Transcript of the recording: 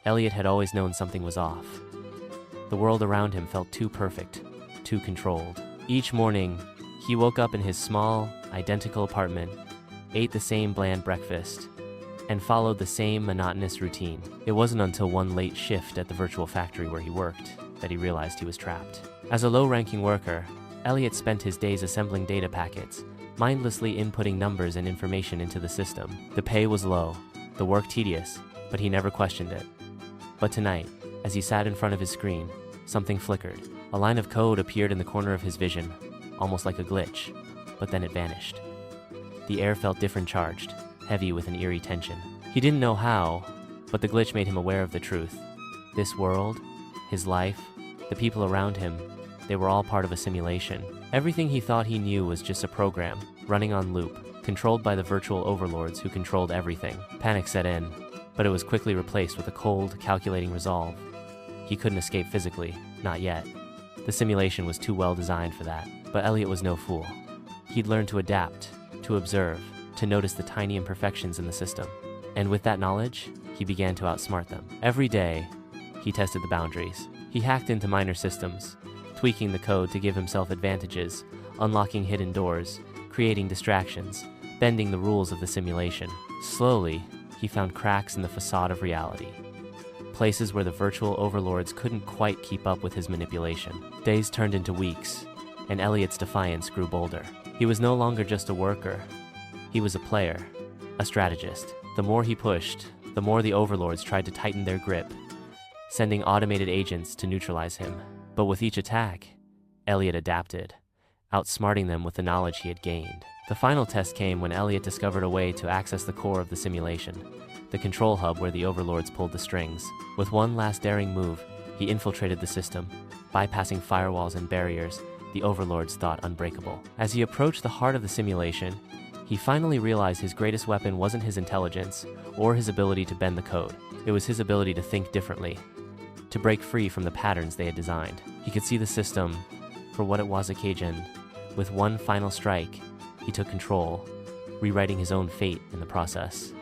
Elliot had always known something was off. The world around him felt too perfect, too controlled. Each morning, he woke up in his small, identical apartment, ate the same bland breakfast, and followed the same monotonous routine. It wasn't until one late shift at the virtual factory where he worked that he realized he was trapped. As a low-ranking worker, Elliot spent his days assembling data packets, mindlessly inputting numbers and information into the system. The pay was low, the work tedious, but he never questioned it. But tonight, as he sat in front of his screen, something flickered. A line of code appeared in the corner of his vision, almost like a glitch, but then it vanished. The air felt different charged, heavy with an eerie tension. He didn't know how, but the glitch made him aware of the truth. This world, his life, the people around him, they were all part of a simulation. Everything he thought he knew was just a program, running on loop, controlled by the virtual overlords who controlled everything. Panic set in, but it was quickly replaced with a cold, calculating resolve. He couldn't escape physically, not yet. The simulation was too well designed for that, but Elliot was no fool. He'd learned to adapt, to observe, to notice the tiny imperfections in the system. And with that knowledge, he began to outsmart them. Every day, he tested the boundaries. He hacked into minor systems, tweaking the code to give himself advantages, unlocking hidden doors, creating distractions, bending the rules of the simulation. Slowly, he found cracks in the facade of reality, places where the virtual overlords couldn't quite keep up with his manipulation. Days turned into weeks, and Elliot's defiance grew bolder. He was no longer just a worker. He was a player, a strategist. The more he pushed, the more the overlords tried to tighten their grip, sending automated agents to neutralize him. But with each attack, Elliot adapted, outsmarting them with the knowledge he had gained. The final test came when Elliot discovered a way to access the core of the simulation, the control hub where the overlords pulled the strings. With one last daring move, he infiltrated the system, bypassing firewalls and barriers the overlords thought unbreakable. As he approached the heart of the simulation, he finally realized his greatest weapon wasn't his intelligence or his ability to bend the code. It was his ability to think differently, to break free from the patterns they had designed. He could see the system for what it was, a cage, and with one final strike, he took control, rewriting his own fate in the process.